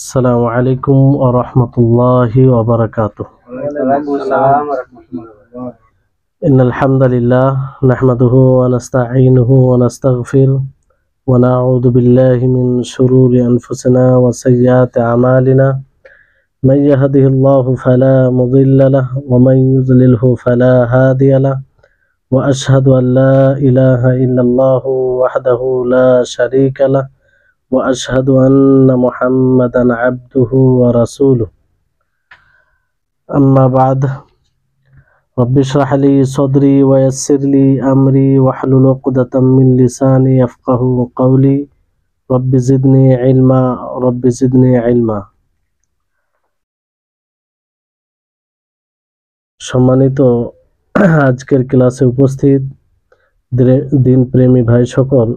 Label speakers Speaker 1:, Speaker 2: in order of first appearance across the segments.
Speaker 1: السلام عليكم ورحمة الله وبركاته. إن الحمد لله نحمده ونستعينه ونستغفره ونعوذ بالله من شرور أنفسنا وسيئات أعمالنا من يهده الله فلا مضل له ومن يضلله فلا هادي له وأشهد أن لا إله إلا الله وحده لا شريك له وأشهد أن محمدا عبده ورسوله أما بعد رب اشرح لي صدري ويسر لي أمري واحلل عقدة من لساني يفقهوا قولي رب زدني علما رب زدني علما। সম্মানিত আজকের ক্লাসে উপস্থিত দিন প্রেমী ভাই সকল,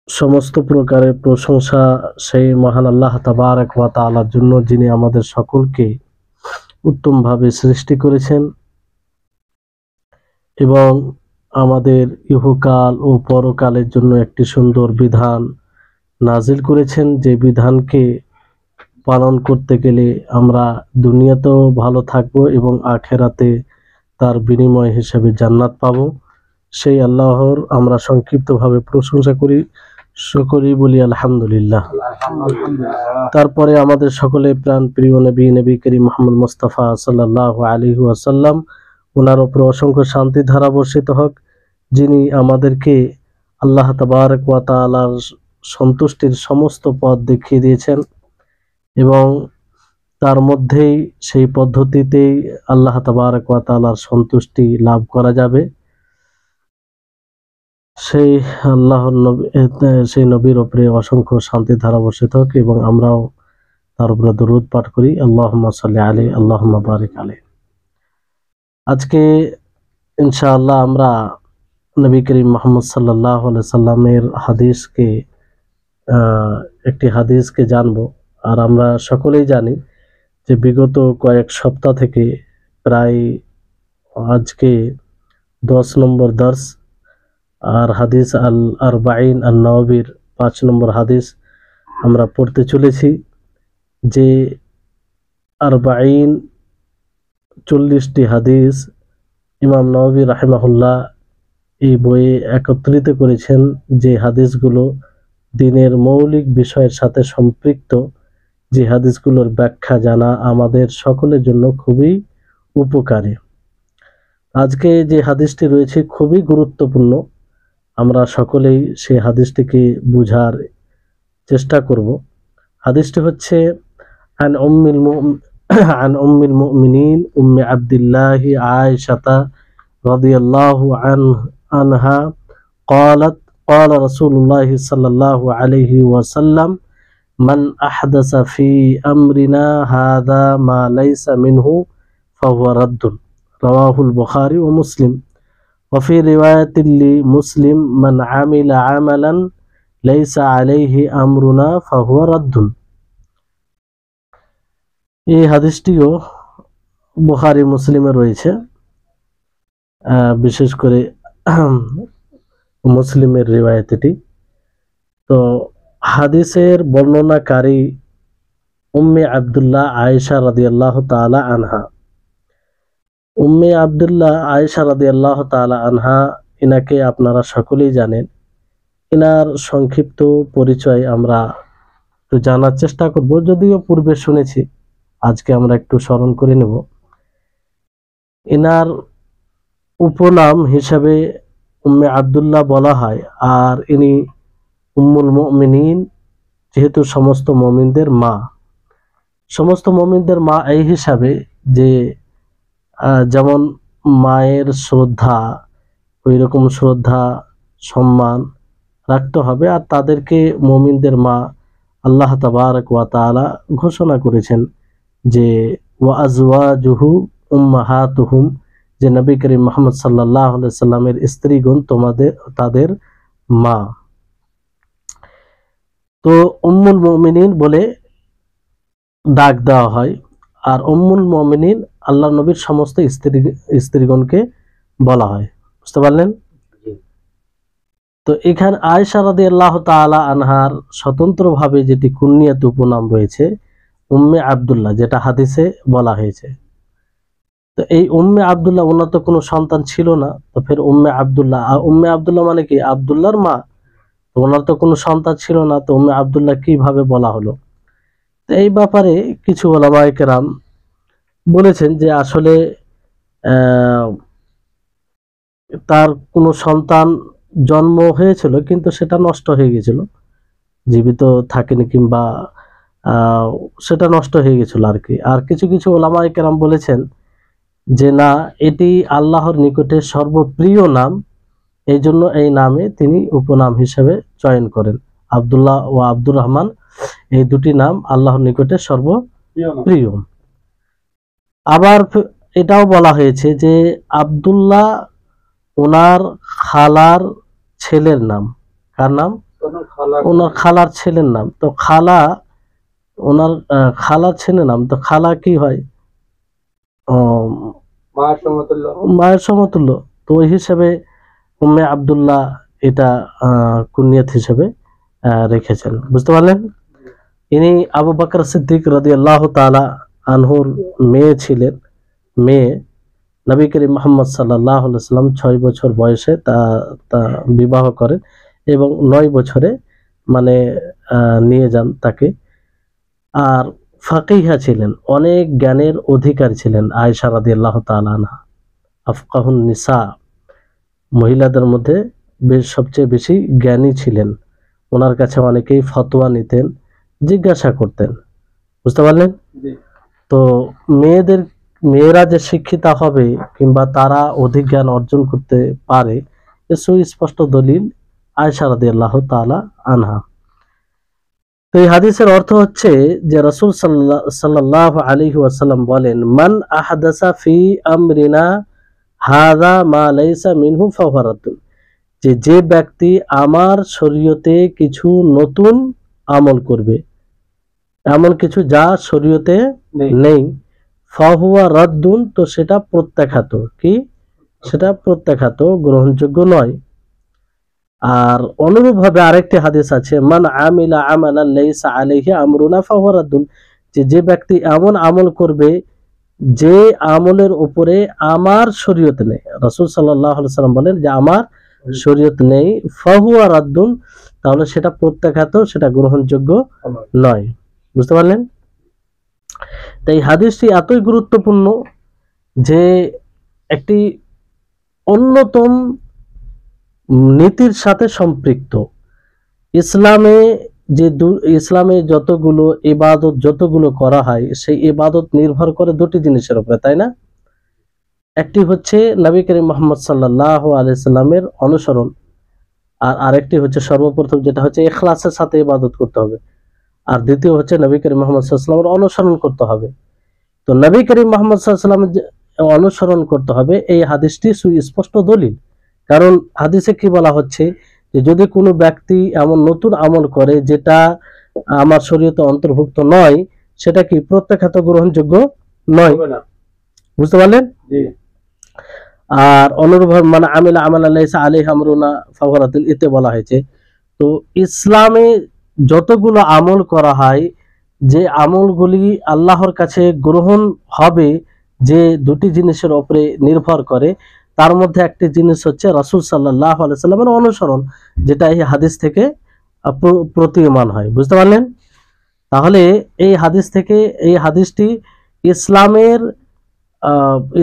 Speaker 1: সমস্ত প্রকারের প্রশংসা সেই মহান আল্লাহ তাবারক ওয়া তাআলার জন্য, যিনি আমাদের সকলকে উত্তমভাবে সৃষ্টি করেছেন এবং আমাদের ইহকাল ও পরকালের জন্য একটি সুন্দর বিধান নাজিল করেছেন। যে বিধানকে পালন করতে গেলে আমরা দুনিয়াতেও ভালো থাকব এবং আখেরাতে তার বিনিময় হিসেবে জান্নাত পাব। সেই আল্লাহর আমরা সংক্ষিপ্তভাবে প্রশংসা করি, সকলেই বলি আলহামদুলিল্লাহ। তারপরে আমাদের সকলে প্রাণ প্রিয় নবী করিম মুহাম্মদ মুস্তাফা সাল্লাল্লাহু আলাইহি ওয়াসাল্লাম, ওনার উপর অসংখ্য শান্তি ধারা বর্ষিত হোক, যিনি আমাদেরকে আল্লাহ তাবারক ওয়া তাআলার সন্তুষ্টির সমস্ত পথ দেখিয়ে দিয়েছেন এবং তার মধ্যেই সেই পদ্ধতিতেই আল্লাহ তাবারক ওয়া তাআলার সন্তুষ্টি লাভ করা যাবে। সেই আল্লাহর নবী, সেই নবীর উপরে অসংখ্য শান্তি ধারা বর্ষিত হোক এবং আমরাও তার উপরে দরুদ পাঠ করি। আল্লাহুম্মা সাল্লি আলাইহি আল্লাহুম্মা বারিক আলাইহি। আজকে ইনশাআল্লাহ আমরা নবী করিম মুহাম্মদ সাল্লাল্লাহু আলাইহি সাল্লামের একটি হাদিসকে জানবো। আর আমরা সকলেই জানি যে বিগত কয়েক সপ্তাহ থেকে প্রায় আজকে 10 নম্বর দর্স, আর হাদিস আল আরবাঈন আন নওবীর 5 নম্বর হাদিস আমরা পড়তে চলেছি। যে আরবাঈন 40টি হাদিস ইমাম নওবী রাহিমাহুল্লাহ এই বইয়ে একত্রিত করেছেন, যে হাদিসগুলো দ্বীনের মৌলিক বিষয়ের সাথে সম্পৃক্ত, যে হাদিসগুলোর ব্যাখ্যা জানা আমাদের সকলের জন্য খুবই উপকারী। আজকে যে হাদিসটি রয়েছে খুবই গুরুত্বপূর্ণ, আমরা সকলেই সেই হাদিসটিকে বুঝার চেষ্টা করব। হাদিসটি হচ্ছে আন উম্মিল মুমিনিন উম্মে আব্দুল্লাহ আয়েশা রাদিয়াল্লাহু আনহা قالت قال رسول الله صلى الله عليه وسلم من أحدث في أمرنا هذا ما ليس منه فهو رد رواه البخاري ومسلم وفي رواية لمسلم من عمل عملا ليس عليه أمرنا فهو رد। এই হাদিসটিও বুখারী মুসলিমে রয়েছে, বিশেষ করে মুসলিমের রিওয়ায়াতটি। তো হাদিসের বর্ণনাকারী উম্মে আব্দুল্লাহ আয়েশা রাদিয়াল্লাহু তাআলা আনহা। উম্মে আব্দুল্লাহ আয়েশা রাদিয়াল্লাহু তাআলা আনহা, ইনাকে আপনারা সকলেই জানেন। ইনার সংক্ষিপ্ত পরিচয় আমরা একটু জানার চেষ্টা করব, যদিও পূর্বে শুনেছি, আজকে আমরা একটু স্মরণ করে নেব। ইনার উপনাম হিসাবে উম্মে আব্দুল্লাহ বলা হয়, আর ইনি উম্মুল মুমিনিন, যেহেতু সমস্ত মুমিনদের মা। সমস্ত মুমিনদের মা এই হিসাবে যে যেমন মায়ের শ্রদ্ধা, ওই রকম শ্রদ্ধা সম্মান রাখতে হবে। আর তাদেরকে মুমিনদের মা আল্লাহ তাবারক ওয়া তাআলা ঘোষণা করেছেন যে ওয়া আজওয়াজুহু উম্মাহাতুহুম, যে নবী করিম মুহাম্মদ সাল্লাল্লাহু আলাইহি সাল্লামের স্ত্রীগণ তাদের মা। তো উম্মুল মুমিনিন বলে ডাক দেওয়া হয়। আর উম্মুল মুমিনিন আল্লাহ নবীর সমস্ত স্ত্রীগণকে বলা হয়। বুঝতে পারলেন? তো এখানে আয়েশা রাদিয়াল্লাহু তাআলা আনহার স্বতন্ত্রভাবে যেটি কুনিয়াত উপনাম রয়েছে উম্মে আব্দুল্লাহ, যেটা হাদিসে বলা হয়েছে। তো এই উম্মে আব্দুল্লাহ, ওনার তো কোনো সন্তান ছিল না, তো ফের উম্মে আব্দুল্লাহ, আর উম্মে আব্দুল্লাহ মানে কি? আব্দুল্লাহর মা। তো ওনার তো কোনো সন্তান ছিল না, তো উম্মে আব্দুল্লাহ কিভাবে বলা হলো? তো এই ব্যাপারে কিছু উলামায়ে কেরাম বলেছেন যে আসলে তার কোনো সন্তান জন্ম হয়েছিল কিন্তু সেটা নষ্ট হয়ে গেছিল, জীবিত থাকেনি, কিংবা সেটা নষ্ট হয়ে গেছিল আর কি। আর কিছু কিছু উলামায়ে কেরাম বলেছেন যে না, এটি আল্লাহর নিকটে সর্বপ্রিয় নাম, এই জন্য এই নামে তিনি উপনাম হিসেবে চয়ন করেন। আব্দুল্লাহ ও আব্দুর রহমান, এই দুটি নাম আল্লাহর নিকটে সর্বপ্রিয়। আবার এটাও বলা হয়েছে যে আব্দুল্লাহ ওনার খালার ছেলের নাম। কার নাম? ওনার খালার ছেলের নাম। তো খালা, ওনার খালার ছেলের নাম, তো খালা কি হয়? মায়ের সমতুল্য। তো ওই হিসেবে উম্মে আব্দুল্লাহ এটা কুনিয়াত হিসেবে রেখেছেন। বুঝতে পারলেন? ইনি আবু বকর সিদ্দিক রাদিয়াল্লাহু তাআলা আনহুর মেয়ে ছিলেন। মেয়ে নবী করিম মুহাম্মদ সাল্লাল্লাহু আলাইহি ওয়াসাল্লাম 6 বছর বয়সে তা বিবাহ করেন এবং 9 বছরে মানে নিয়ে যান তাকে। আর ফাকিহা ছিলেন, অনেক জ্ঞানের অধিকারী ছিলেন আয়েশা রাদিয়াল্লাহু তাআলা আনহা। আফকাহুন নিসা, মহিলাদের মধ্যে সবচেয়ে বেশি জ্ঞানী ছিলেন। ওনার কাছে অনেকেই ফতোয়া নিতেন, জিজ্ঞাসা করতেন। বুঝতে পারলেন? তো মেয়েরা যে শিক্ষিতা হবে কিংবা তারা অধিক জ্ঞান অর্জন করতে পারে, এর সুস্পষ্ট দলিল আয়েশা রাদিয়াল্লাহু তাআলা আনহা। তো এই হাদিসের অর্থ হচ্ছে যে রাসূল সাল্লাল্লাহু আলাইহি ওয়াসাল্লাম বলেন, মান আহাদাসা ফি আমরিনা হাযা মা লাইসা মিনহু ফাহুয়া রাদ্দুন, যে ব্যক্তি আমার শরীয়তে কিছু নতুন আমল করবে, এমন কিছু যা শরীয়তে নেই, ফাহুয়া রাদ্দুন, তো সেটা প্রত্যাখ্যাত। কি? সেটা প্রত্যাখ্যাত, গ্রহণযোগ্য নয়। আর অনুরূপভাবে আরেকটি হাদিস আছে, মান আমিলা আমালান লাইসা আলাইহি আমরুনা ফাহুয়া রাদ্দুন, যে ব্যক্তি এমন আমল করবে যে আমলের উপরে আমার শরীয়ত নেই, রাসূল সাল্লাল্লাহু আলাইহি ওয়াসাল্লাম বলেন যে আমার শরীয়ত নেই, ফাহুয়া রাদ্দুন, তাহলে সেটা প্রত্যাখ্যাত, সেটা গ্রহণযোগ্য নয়। বুঝতে পারলেন? তাই এই হাদিসটি এতই গুরুত্বপূর্ণ যে একটি অন্যতম নীতির সাথে সম্পৃক্ত। ইসলামে যতগুলো ইবাদত যতগুলো করা হয়, সেই ইবাদত নির্ভর করে দুটি জিনিসের উপরে, তাই না? একটি হচ্ছে নবী করিম মুহাম্মদ সাল্লাল্লাহু আলাইহি সাল্লামের অনুসরণ, আর আরেকটি হচ্ছে সর্বপ্রথম যেটা হচ্ছে ইখলাসের সাথে ইবাদত করতে হবে, আর দ্বিতীয় হচ্ছে নবী করিম মুহাম্মদ সাল্লাল্লাহু আলাইহি সাল্লামের অনুসরণ করতে হবে। তো নবী করিম মুহাম্মদ সাল্লাল্লাহু আলাইহি সাল্লামের অনুসরণ করতে হবে, এই হাদিসটি সুস্পষ্ট দলিল। কারণ হাদিসে কি বলা হচ্ছে যে যদি কোনো ব্যক্তি এমন নতুন আমল করে যেটা আমার শরীয়তে অন্তর্ভুক্ত নয়, সেটা কি প্রত্যাখ্যাত, গ্রহণযোগ্য নয়। বুঝতে পারলেন? আর অনুরূপভাবে মানে আমিলা আমালান লাইসা আলাইহি আমরুনা ফাহুয়া রাদ্দুন, এতে বলা হয়েছে। তো ইসলামে যতগুলো আমল করা হয়, যে আমলগুলি আল্লাহর কাছে গ্রহণ হবে, যে দুটি জিনিসের উপরে নির্ভর করে, তার মধ্যে একটি জিনিস হচ্ছে রাসূল সাল্লাল্লাহু আলাইহি সাল্লামের অনুসরণ, যেটা এই হাদিস থেকে প্রতীয়মান হয়। বুঝতে পারলেন? তাহলে এই হাদিস থেকে, এই হাদিসটি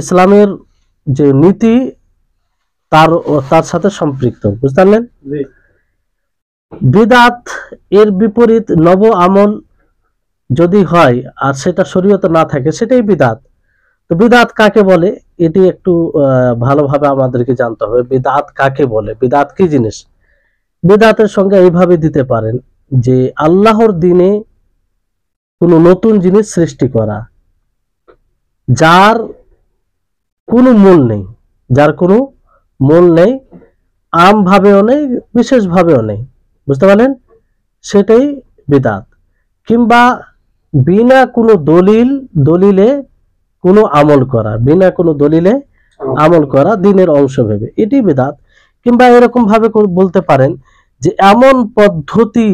Speaker 1: ইসলামের যে নীতি তার সাথে সম্পৃক্ত। বুঝতে পারলেন? বিদআত এর বিপরীত নব আমল যদি হয় আর সেটা শরীয়তে না থাকে, সেটাই বিদআত। তো বিদআত কাকে বলে এটি একটু ভালোভাবে আমাদেরকে জানতে হবে। বিদআত কাকে বলে, বিদআত কি জিনিস? বিদআতের সঙ্গে এইভাবে দিতে পারেন যে আল্লাহর দ্বীনে কোনো নতুন জিনিস সৃষ্টি করা, যার কোনো মূল নেই, যার কোনো মূল নেই, আমভাবেও নেই, বিশেষভাবেও নেই। বুঝতে পারলেন? সেটাই বিদআত। কিংবা বিনা কোনো দলিলে কোনো আমল করা, বিনা কোনো দলিলে আমল করা দ্বীনের অংশ ভেবে, এটি বিদআত। কিংবা এরকম ভাবে বলতে পারেন যে এমন পদ্ধতি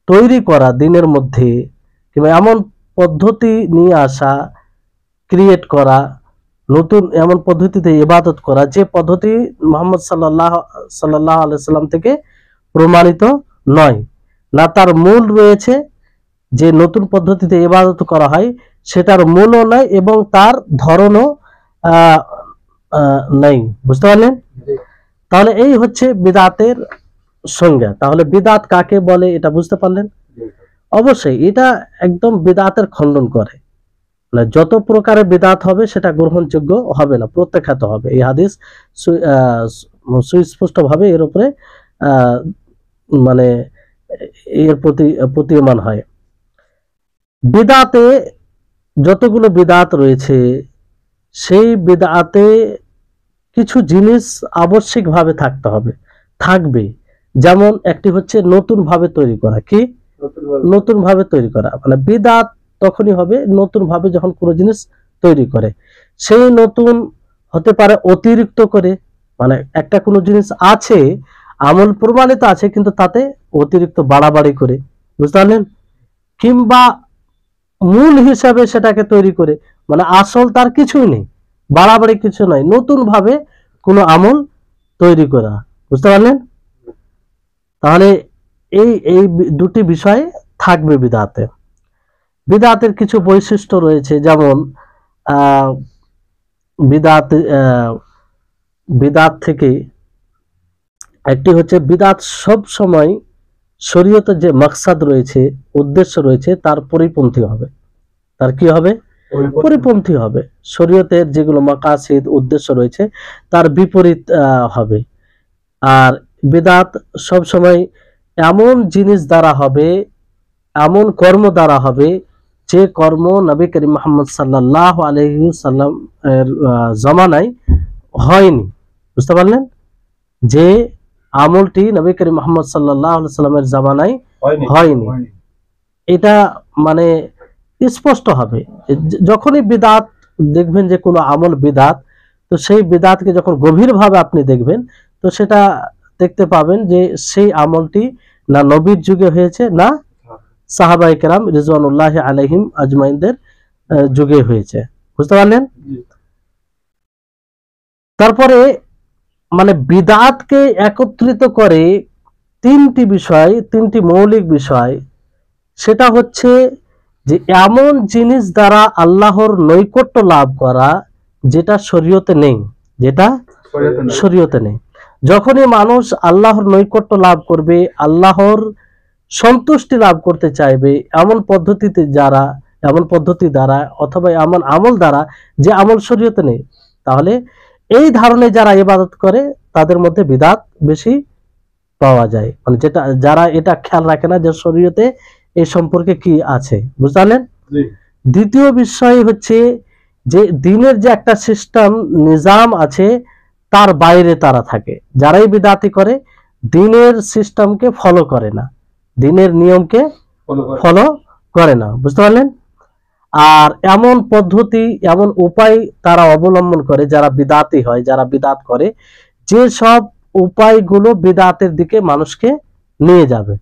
Speaker 1: তৈরি করা দিনের মধ্যে, কিংবা এমন পদ্ধতি নিয়ে আসা, ক্রিয়েট করা, নতুন এমন পদ্ধতিতে ইবাদত করা যে পদ্ধতি মুহাম্মদ সাল্লাল্লাহু আলাইহি সাল্লাম থেকে প্রমাণিত নয়, না তার মূল রয়েছে, যে নতুন পদ্ধতিতে ইবাদত করা হয় সেটার মূলও নাই এবং তার ধরনও নাই। বুঝতে পারলেন? তাহলে এই হচ্ছে বিদআতের সংজ্ঞা। তাহলে বিদআত কাকে বলে এটা বুঝতে পারলেন? অবশ্যই এটা একদম বিদআতের খণ্ডন করে, মানে যত প্রকারের বিদআত হবে সেটা গ্রহণযোগ্য হবে না, প্রত্যাখ্যাত হবে। এই হাদিস সুস্পষ্ট ভাবে এর উপরে মানে এর প্রতি প্রতীয়মান হয়। বিদআতে যতগুলো বিদআত রয়েছে সেই বিদআতে কিছু জিনিস আবশ্যিকভাবে থাকতে হবে, থাকবে। যেমন একটি হচ্ছে নতুন ভাবে তৈরি করা। কি? নতুন ভাবে তৈরি করা, মানে বিদআত তখনই হবে নতুন ভাবে যখন কোনো জিনিস তৈরি করে। সেই নতুন হতে পারে অতিরিক্ত করে, মানে একটা কোনো জিনিস আছে, আমল প্রমাণিত আছে, কিন্তু তাতে অতিরিক্ত বাড়াবাড়ি করে। বুঝতে পারলেন? কিংবা মূল হিসাবে সেটাকে তৈরি করে, মানে আসল তার কিছুই নেই, বাড়াবাড়ি কিছু নাই, নতুন ভাবে কোনো আমল তৈরি করা। বুঝতে পারলেন? তাহলে এই এই দুটি বিষয় থাকবে বিদআতে। বিদআতের কিছু বৈশিষ্ট্য রয়েছে, যেমন বিদআত থেকে একটি হচ্ছে বিদআত সব সময় শরীয়তের যে মাকসাদ রয়েছে, উদ্দেশ্য রয়েছে, তার পরিপন্থী হবে। তার কি হবে? পরিপন্থী হবে। শরীয়তের যেগুলো মাকাসিদ উদ্দেশ্য রয়েছে তার বিপরীত হবে। আর বিদআত সব সময় এমন জিনিস দ্বারা হবে, এমন কর্ম দ্বারা হবে যে কর্ম নবী করিম মুহাম্মদ সাল্লাল্লাহু আলাইহি সাল্লাম এর জামানায় হয়নি। বুঝতে পারলেন? যে আমলটি নবী করিম মুহাম্মদ সাল্লাল্লাহু আলাইহি সাল্লামের জামানায় হয়নি, এটা মানে স্পষ্ট হবে। যখনই বিদআত দেখবেন যে কোনো আমল বিদআত, তো সেই বিদআতকে যখন গভীরভাবে আপনি দেখবেন, তো সেটা দেখতে পাবেন যে সেই আমলটি না নবীর যুগে হয়েছে, না সাহাবায়ে কেরাম রিজওয়ানুল্লাহি আলাইহিম আজমাইনদের যুগে হয়েছে। বুঝতে পারলেন? তারপরে মানে বিদআতকে একত্রিত করে তিনটি বিষয়, তিনটি মৌলিক বিষয়। সেটা হচ্ছে যে এমন জিনিস দ্বারা আল্লাহর নৈকট্য লাভ করা যেটা শরীয়তে নেই, যেটা শরীয়তে নেই। যখনই মানুষ আল্লাহর নৈকট্য লাভ করবে, আল্লাহর সন্তুষ্টি লাভ করতে চাইবে এমন পদ্ধতি দ্বারা অথবা এমন আমল দ্বারা যে আমল শরীয়তে নেই, তাহলে এই ধারণে যারা ইবাদত করে তাদের মধ্যে বিদআত বেশি পাওয়া যায়। মানে যেটা যারা এটা খেয়াল রাখে না যে শরীয়তে এই সম্পর্কে কি আছে। বুঝতে পারলেন? দ্বিতীয় বিষয় হচ্ছে যে দিনের যে একটা সিস্টেম নিজাম আছে তার বাইরে তারা থাকে। যারাই বিদআতি করে দিনের সিস্টেমকে ফলো করে না, দিনের নিয়মকে ফলো করে না। বুঝতে পারলেন? আর এমন পদ্ধতি, এমন উপায় তারা অবলম্বন করে, যারা বিদআতি হয়, যারা বিদআত করে, যে সব উপায়গুলো বিদআতের দিকে মানুষকে নিয়ে যাবে,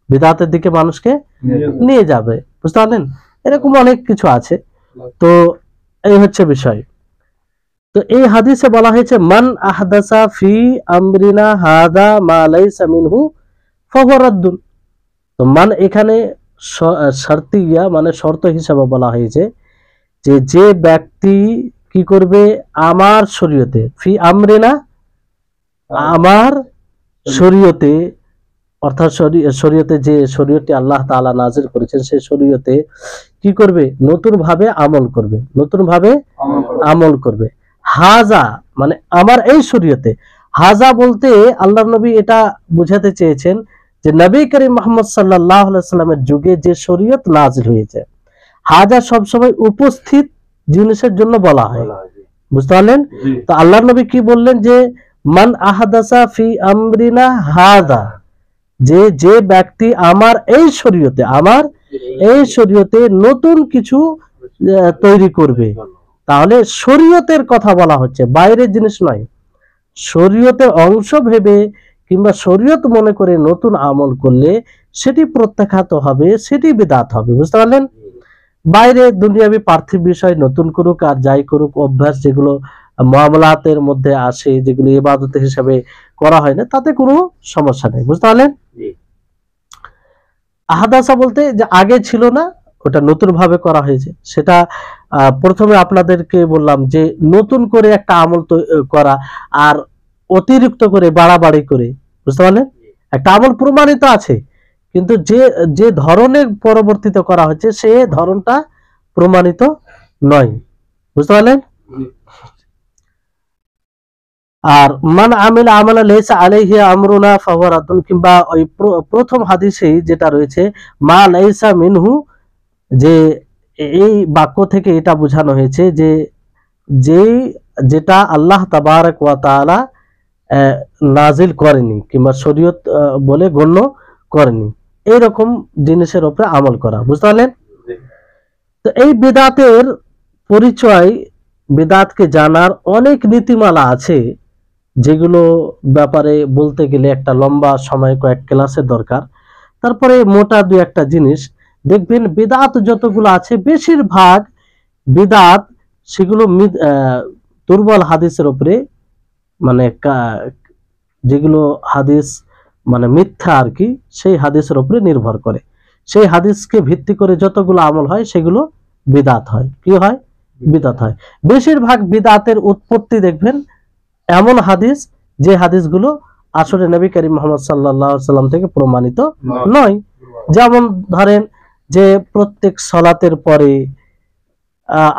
Speaker 1: বিদআতের দিকে মানুষকে নিয়ে যাবে। বুঝতে পারলেন? এরকম অনেক কিছু আছে। তো এই হচ্ছে বিষয়। তো এই হাদিসে বলা হয়েছে মান আহদাসা ফি আমরিনা হাদা মা লাইসা মিনহু ফাহুয়া রাদ্দুন। তো মান এখানে শর্তিয়া, মানে শর্ত হিসাবে বলা হয়েছে যে যে ব্যক্তি কি করবে আমার শরীয়তে, ফি আমরিনা আমার শরীয়তে, অর্থাৎ শরীয়তে যে শরীয়তটি আল্লাহ তাআলা নাজিল করেছেন সেই শরীয়তে কি করবে? নতুন ভাবে আমল করবে, নতুন ভাবে আমল করবে। হাজা মানে আমার এই শরীয়তে, হাজা বলতে আল্লাহর নবী এটা বুঝাতে চেয়েছেন যে নবী করিম মুহাম্মদ সাল্লাল্লাহু আলাইহি সাল্লামের যুগে যে শরীয়ত নাজিল হয়েছে, হাজা সবসময় উপস্থিত জিনিসের জন্য বলা হয়। বুঝতে পারলেন? তো আল্লাহর নবী কি বললেন যে মান আহদাসা ফি আমরিনা হাদা, যে ব্যক্তি আমার এই শরীয়তে, আমার এই শরীয়তে নতুন কিছু তৈরি করবে, তাহলে শরীয়তের কথা বলা হচ্ছে, বাইরের জিনিস নয়। শরীয়তের অংশ ভেবে কিংবা শরীয়ত মনে করে নতুন আমল করলে সেটি প্রত্যাখ্যাত হবে, সেটি বিদআত হবে। বুঝতে পারলেন? বাইরে দুনিয়াবি পার্থিব বিষয় নতুন করুক আর যাই করুক, অভ্যাস যেগুলো মুআমালাতের মধ্যে আসে, যেগুলো ইবাদত হিসেবে করা হয় না, তাতে কোনো সমস্যা নেই। বুঝতে পারলেন? আহাদাসা বলতে যে আগে ছিল না, ওটা নতুন ভাবে করা হয়েছে। সেটা প্রথমে আপনাদেরকে বললাম যে নতুন করে একটা আমল করা আর অতিরিক্ত করে বাড়াবাড়ি করে, বুঝতে পারলেন? একটা আমল প্রমাণিত আছে, কিন্তু যে যে ধরনের পরবর্তীতে করা হচ্ছে সে ধরনটা প্রমাণিত নয়। বুঝতে পারলেন? আর মান আমিলা আমালা লাইসা আলাইহি আমরুনা ফাহুয়া রাদ্দুন, কিংবা ওই প্রথম হাদিসেই যেটা রয়েছে মা লাইসা মিনহু, যে এই বাক্য থেকে এটা বোঝানো হয়েছে যে যেটা আল্লাহ তাবারক ওয়া তাআলা নাজিল করেনি কিংবা শরীয়ত বলে গণ্য করেনি, এইরকম জিনিসের উপরে আমল করা। বুঝতে পারলেন? তো এই বিদআতের পরিচয়, বিদআতকে জানার অনেক নীতিমালা আছে, যেগুলো ব্যাপারে বলতে গেলে একটা লম্বা সময়, কয়েক ক্লাসের দরকার। তারপরে মোটা দুই একটা জিনিস দেখবেন, বিদআত যতগুলো আছে বেশিরভাগ বিদআত সেগুলো দুর্বল হাদিসের উপরে, মানে যেগুলো হাদিস মানে মিথ্যা আর কি, সেই হাদিসের উপরে নির্ভর করে। সেই হাদিসকে ভিত্তি করে যতগুলো আমল হয় সেগুলো বিদআত হয়। কি হয়? বিদআত হয়। বেশিরভাগ বিদআতের উৎপত্তি দেখবেন এমন হাদিস যে হাদিসগুলো আসলে নবী করিম মুহাম্মদ সাল্লাল্লাহু আলাইহি সাল্লাম থেকে প্রমাণিত নয়। যেমন ধরেন যে প্রত্যেক সালাতের পরে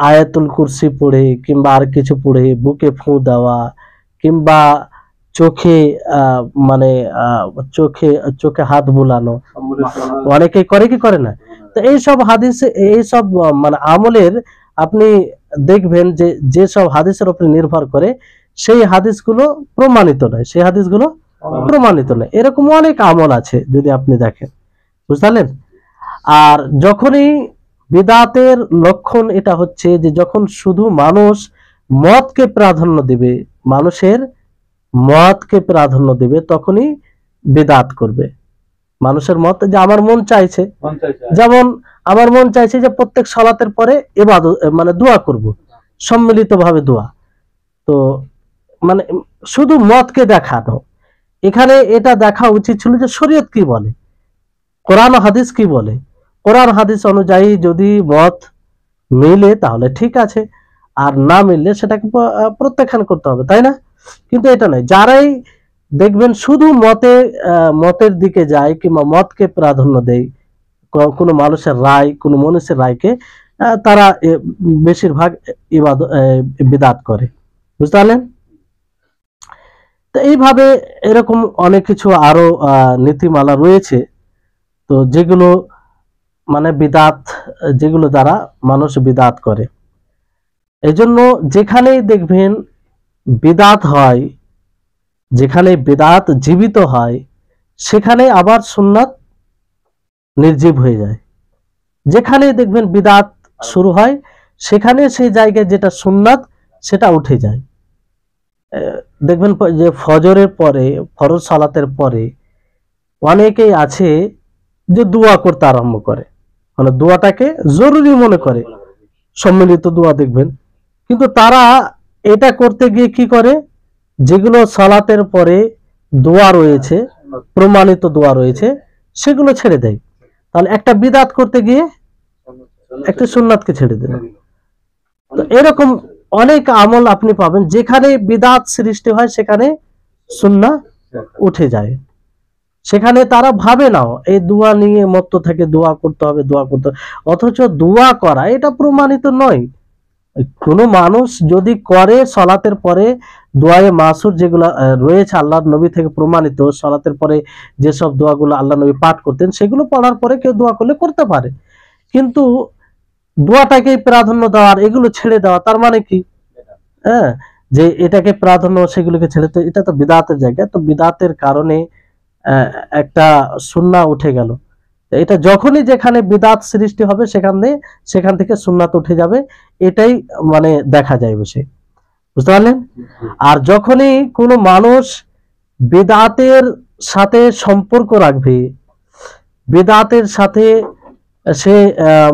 Speaker 1: আয়াতুল কুরসি পড়ে কিংবা আর কিছু পড়ে বুকে ফু দেওয়া, কিংবা চোখে মানে চোখে চোখে হাত বুলানো, অনেকে করে কি করে না। তো এইসব হাদিসে, এইসব মানে আমলের আপনি দেখবেন যে যেসব হাদিসের উপরে নির্ভর করে সেই হাদিসগুলো প্রমাণিত নয়, সেই হাদিসগুলো প্রমাণিত নয়। এরকম অনেক আমল আছে যদি আপনি দেখেন। বুঝলেন? আর যখনই বিদআতের লক্ষণ এটা হচ্ছে যে যখন শুধু মানুষ মতকে প্রাধান্য দিবে, মানুষের মতকে প্রাধান্য দিবে, তখনই বিদআত করবে। মানুষের মত, যে আমার মন চাইছে, যেমন আমার মন চাইছে যে প্রত্যেক সালাতের পরে ইবাদত মানে দোয়া করব, সম্মিলিতভাবে দোয়া। তো মানে শুধু মতকে দেখানো, এখানে এটা দেখা উচিত ছিল যে শরীয়ত কি বলে, কোরআন হাদিস কি বলে। কোরআন হাদিস অনুযায়ী যদি মত মিলে তাহলে ঠিক আছে, আর না মিললে সেটাকে প্রত্যাখ্যান করতে হবে, তাই না? কিন্তু এটা নয়। যারাই দেখবেন শুধু মতের দিকে যায় কিংবা মতকে প্রাধান্য দেয়, কোনো মানুষের রায়, কোনো মানুষের রায়কে, তারা বেশিরভাগ বিদআত করে। বুঝতে পারলেন? তো এইভাবে এরকম অনেক কিছু আরো নীতিমালা রয়েছে, তো যেগুলো মানে বিদআত, যেগুলো দ্বারা মানুষ বিদআত করে। এজন্য যেখানেই দেখবেন বিদআত হয়, যেখানে বিদআত জীবিত হয়, সেখানে আবার সুন্নাত নির্জীব হয়ে যায়। যেখানে দেখবেন বিদআত শুরু হয় সেখানে সেই জায়গায় যেটা সুন্নাত সেটা উঠে যায়। দেখবেন যে ফজরের পরে, ফরজ সালাতের পরে অনেকেই আছে যে দোয়া করতে আরম্ভ করে, মানে দোয়াটাকে জরুরি মনে করে, সম্মিলিত দোয়া দেখবেন। কিন্তু তারা এটা করতে গিয়ে কি করে, যেগুলো সালাতের পরে দোয়া রয়েছে, প্রমাণিত দোয়া রয়েছে, সেগুলো ছেড়ে দেয়। তাহলে একটা বিদআত করতে গিয়ে একটা সুন্নাতকে ছেড়ে দেয়। তো এরকম অনেক আমল আপনি পাবেন যেখানে বিদআত সৃষ্টি হয় সেখানে সুন্নাহ উঠে যায়। সেখানে তারা ভাবে না এই দোয়া নিয়ে মত্ত থেকে দোয়া করতে হবে, দোয়া করতে হবে, অথচ দোয়া করা এটা প্রমাণিত নয়। কোনো মানুষ যদি করে সালাতের পরে দোয়ায়ে মাসুর যেগুলো রয়েছে আল্লাহর নবী থেকে প্রমাণিত, সালাতের পরে যেসব দোয়াগুলো আল্লাহ নবী পাঠ করতেন সেগুলো পড়ার পরে কেউ দোয়া করলে করতে পারে, কিন্তু দোয়াটাকে প্রাধান্য দেওয়ার, এগুলো ছেড়ে দেওয়া, তার মানে কি? হ্যাঁ, যে এটাকে প্রাধান্য সেগুলোকে ছেড়ে, তো এটা তো বিদআতের জায়গা। তো বিদআতের কারণে একটা সুন্নাহ উঠে গেল। এটা যখনই যেখানে বিদআত সৃষ্টি হবে সেখান থেকে সুন্নাত উঠে যাবে, এটাই মানে দেখা যায় বেশি। বুঝতে পারলেন? আর যখনই কোনো মানুষ বিদআতের সাথে সম্পর্ক রাখবে, বিদআতের সাথে সে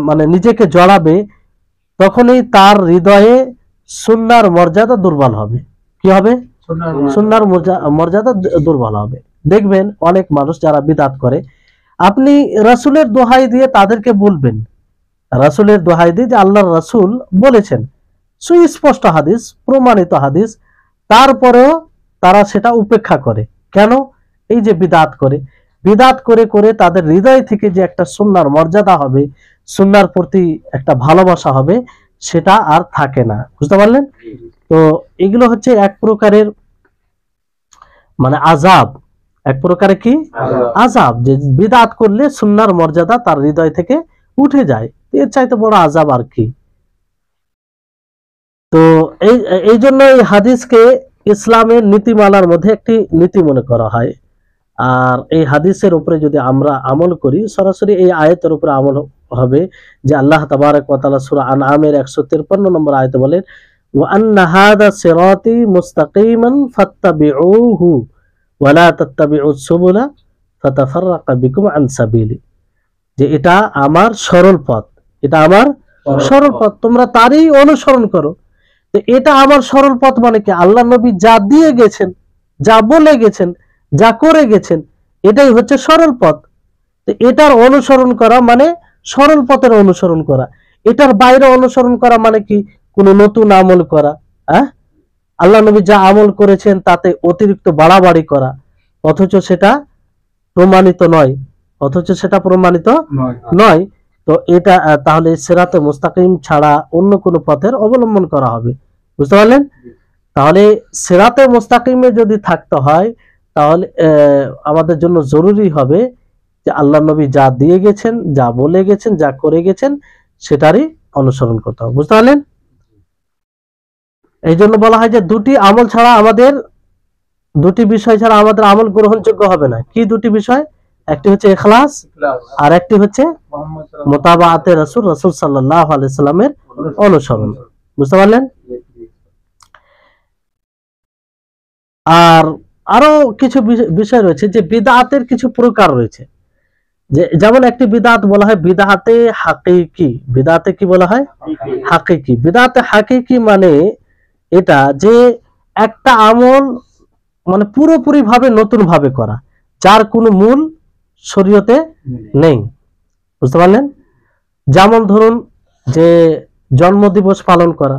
Speaker 1: মানে নিজেকে জড়াবে, তখনই তার হৃদয়ে সুন্নাহর মর্যাদা দুর্বল হবে। কি হবে? সুন্নাহর মর্যাদা দুর্বল হবে। দেখবেন অনেক মানুষ যারা বিদআত করে, আপনি রাসূলের দোহাই দিয়ে তাদেরকে বলবেন, রাসূলের দোহাই দিয়ে যে আল্লাহর রাসূল বলেছেন, সুস্পষ্ট হাদিস, প্রমাণিত হাদিস, তারপরেও তারা সেটা উপেক্ষা করে। কেন? এই যে বিদআত করে, বিদআত করে করে তাদের হৃদয় থেকে যে একটা সুন্নাহর মর্যাদা হবে, সুন্নাহর প্রতি একটা ভালোবাসা হবে, সেটা আর থাকে না। বুঝতে পারলেন? তো এগুলো হচ্ছে এক প্রকারের মানে আযাব, এক প্রকারের কি আযাব, যে বিদআত করলে সুন্নাহর মর্যাদা তার হৃদয় থেকে উঠে যায়। এর চাইতে বড় আযাব আর কি? তো এই জন্য এই হাদিসকে ইসলামের নীতিমালার মধ্যে একটি নীতি মনে করা হয়। আর এই হাদিসের উপরে যদি আমরা আমল করি, সরাসরি এই আয়াতের উপরে আমল হবে যে আল্লাহ তাবারক ওয়া তাআলা সূরা আনআমের 153 নম্বর আয়াতে বলেন, ওয়া আন্না হাযা সিরাতি মুস্তাকিমান ফাত্তাবিউহু ওয়া লা তাত্তাবিউস সুবুলা ফাতাফাররাকা বিকুম আন সাবিলি, যে এটা আমার সরল পথ, এটা আমার সরল পথ, তোমরা তারই অনুসরণ করো। তো এটা আমার সরল পথ মানে কি? আল্লাহ নবী যা দিয়ে গেছেন, যা বলে গেছেন, যা করে গেছেন, এটাই হচ্ছে সরল পথ। তো এটার অনুসরণ করা মানে সরল পথের অনুসরণ করা। এটার বাইরে অনুসরণ করা মানে কি? কোনো নতুন আমল করা। আল্লাহ নবী যা আমল করেছেন তাতে অতিরিক্ত বাড়াবাড়ি করা, অথচ সেটা প্রমাণিত নয়, অথচ সেটা প্রমাণিত নয়। তো এটা তাহলে সিরাতে মুস্তাকিম ছাড়া অন্য কোনো পথের অবলম্বন করা হবে। বুঝতে পারলেন? তাহলে সিরাতে মুস্তাকিমে যদি থাকতে হয়, তাহলে আমাদের জন্য জরুরি হবে যে আল্লাহ নবী যা দিয়ে গেছেন, যা বলে গেছেন, যা করে গেছেন, সেটারই অনুসরণ করতে হবে। বুঝতে পারলেন? এই জন্য বলা হয় যে দুটি আমল ছাড়া আমাদের, দুটি বিষয় ছাড়া আমাদের আমল গ্রহণযোগ্য হবে না। কি দুটি বিষয়? একটি হচ্ছে ইখলাস, আর একটি হচ্ছে মুতাবাআতে রাসূল, রাসূল সাল্লাল্লাহু আলাইহি সাল্লামের অনুসরণ। বুঝতে পারলেন? আর আরো কিছু বিষয় রয়েছে যে বিদআতের কিছু প্রকার রয়েছে। যেমন একটি বিদআত বলা হয় বিদআতে হাকিকি। বিদআতে কি বলা হয়? হাকিকি। বিদআতে হাকিকি মানে এটা যে একটা আমল মানে পুরোপুরি ভাবে নতুন ভাবে করা, যার কোনো মূল শরীয়তে নেই। বুঝতে পারলেন? যেমন ধরুন যে জন্মদিবস পালন করা,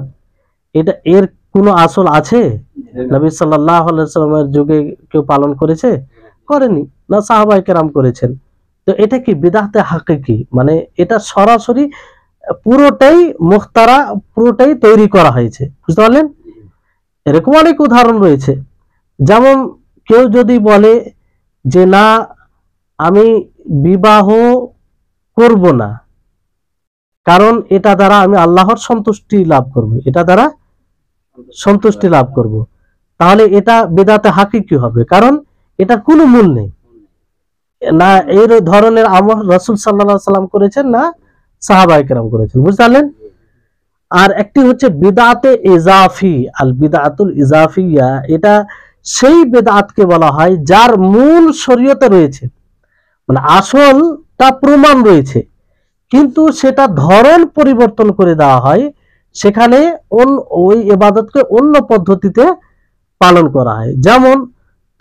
Speaker 1: এটা এর কোনো আসল আছে? নবী সাল্লাল্লাহু আলাইহি সাল্লামের যুগে কেউ পালন করেছে? করেনি, না সাহাবায়ে কেরাম করেছেন। তো এটা কি বিদআতে হাকিকি, মানে এটা সরাসরি পুরোটাই মুখতারা, পুরোটাই তৈরি করা হয়েছে। বুঝতে পারলেন? এরকম অনেক উদাহরণ রয়েছে। যেমন কেউ যদি বলে যে না আমি বিবাহ করব না, কারণ এটা দ্বারা আমি আল্লাহর সন্তুষ্টি লাভ করব, এটা দ্বারা সন্তুষ্টি লাভ করব, তাহলে এটা বিদআতে হাকিকি হবে, কারণ এটা কোনো মূল নেই। না এই ধরনের আমল রাসূল সাল্লাল্লাহু আলাইহি সাল্লাম করেছেন, না সাহাবায়ে কেরাম করেছেন। বুঝতে পারলেন? আর একটি হচ্ছে বিদআতে ইজাফি, আল বিদআতুল ইজাফিয়া, এটা সেই বিদআতকে বলা হয় যার মূল শরীয়তে রয়েছে, মানে আসলটা প্রমাণ রয়েছে, কিন্তু সেটা ধরন পরিবর্তন করে দেওয়া হয়, সেখানে ওই ইবাদতকে অন্য পদ্ধতিতে পালন করা হয়। যেমন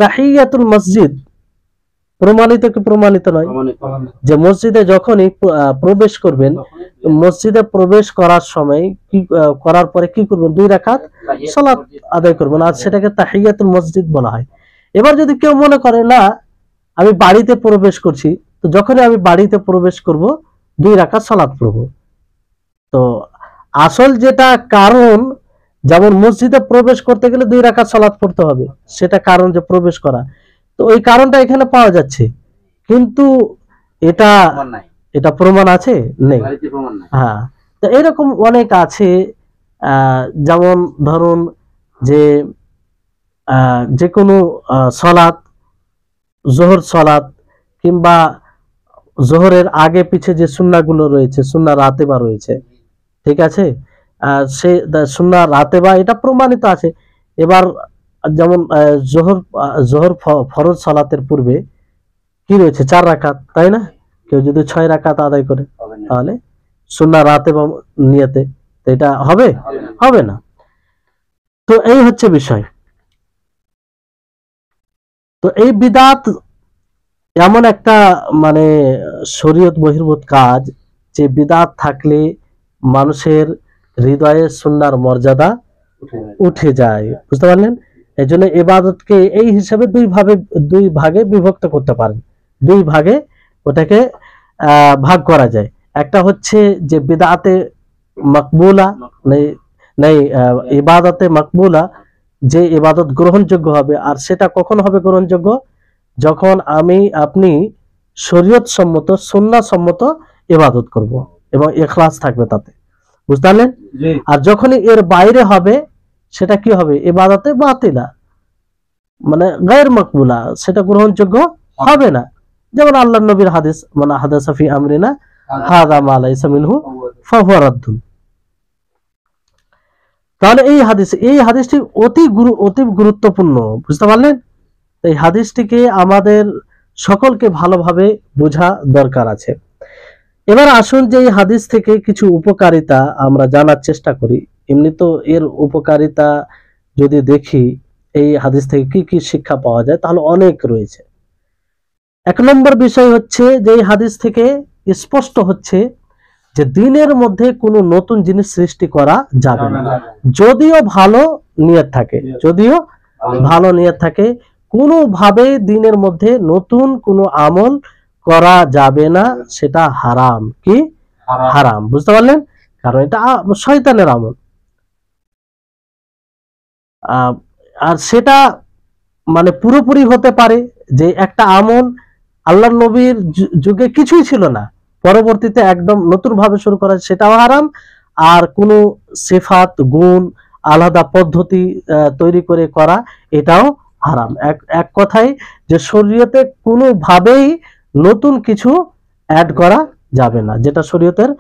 Speaker 1: তাহিয়াতুল মসজিদ প্রমাণিত কি প্রমাণিত নয়? যে মসজিদে যখনই প্রবেশ করবেন, মসজিদে প্রবেশ করার সময় কি করার পরে কি করবেন? 2 রাকাত সালাত আদায় করবেন, আর সেটাকে তাহিয়াতুল মসজিদ বলা হয়। এবার যদি কেউ মনে করে না আমি বাড়িতে প্রবেশ করছি, তো যখনই আমি বাড়িতে প্রবেশ করব 2 রাকাত সালাত পড়ব। তো আসল যেটা কারণ, যেমন মসজিদে প্রবেশ করতে গেলে 2 রাকাত সালাত পড়তে হবে, সেটা কারণ যে প্রবেশ করা, তো ওই কারণটা এখানে পাওয়া যাচ্ছে, কিন্তু এটা এটা প্রমাণ আছে? নেই। হ্যাঁ, তো এরকম অনেক আছে। যেমন ধরুন যে যে কোনো সালাত, যোহর সালাত কিংবা যোহরের আগে পিছে যে সুন্নাহগুলো রয়েছে, সুন্নাহ রাতিবা রয়েছে, ঠিক আছে, সে সুন্নাহ রাতেবা এটা প্রমাণিত আছে। এবার যেমন জোহর ফরজ সালাতের পূর্বে কি রয়েছে 4 রাকাত, তাই না? কেউ যদি 6 রাকাত আদায় করে তাহলে সুন্নাহ রাতেবা নিয়তে তো এটা হবে হবে না। তো এই হচ্ছে বিষয়। তো এই বিদআত এমন একটা মানে শরীয়ত বহির্ভূত কাজ যে বিদআত থাকলে মানুষের হৃদয়ে সুন্নাহর মর্যাদা উঠে যায়, বুঝতে পারলেন? এই জন্য ইবাদতকে এই হিসাবে দুই ভাগে বিভক্ত করতে পারেন, দুই ভাগে ওটাকে ভাগ করা যায়। একটা হচ্ছে যে বিদআতে মাকবুলা, ইবাদতে মাকবুলা, যে ইবাদত গ্রহণযোগ্য হবে। আর সেটা কখন হবে গ্রহণযোগ্য? যখন আপনি শরীয়ত সম্মত সুন্নাহ সম্মত ইবাদত করব এবং ইখলাস থাকবে তাতে, বুঝতে পারলেন? আর যখনই এর বাইরে হবে সেটা কি হবে? ইবাদতে বাতিলা, মানে গায়র মাকবুলা, সেটা গ্রহণযোগ্য হবে না। যেমন আল্লাহর নবীর হাদিস, মানে হাদাসা ফি আমরিনা হাযা মা লাইসা মিনহু ফাহুয়া রাদ্দুন। তাহলে এই হাদিসটি অতি গুরুত্বপূর্ণ, বুঝতে পারলেন? এই হাদিসটিকে আমাদের সকলকে ভালোভাবে বোঝা দরকার আছে। এবার আসুন যে এই হাদিস থেকে কিছু উপকারিতা আমরা জানার চেষ্টা করি। এমনি তো এর উপকারিতা যদি দেখি এই হাদিস থেকে কি কি শিক্ষা পাওয়া যায় তাহলে অনেক রয়েছে। 1 নম্বর বিষয় হচ্ছে যে এই হাদিস থেকে স্পষ্ট হচ্ছে যে দিনের মধ্যে কোনো নতুন জিনিস সৃষ্টি করা যাবে না, যদিও ভালো নিয়ত থাকে, কোনোভাবেই দিনের মধ্যে নতুন কোনো আমল করা যাবে না, সেটা হারাম। কি হারাম, বুঝতে পারলেন? কারণ এটা শয়তানের আমল। আর সেটা মানে পুরোপুরি হতে পারে যে একটা আমল আল্লাহর নবীর যুগে কিছুই ছিল না, পরবর্তীতে একদম নতুন ভাবে শুরু করা, সেটাও হারাম। আর কোনো সিফাত গুণ আলাদা পদ্ধতি তৈরি করে করা, এটাও হারাম। এক কথায় যে শরীয়তে কোনোভাবেই নতুন কিছু অ্যাড করা যাবে না, যেটা শরীয়তের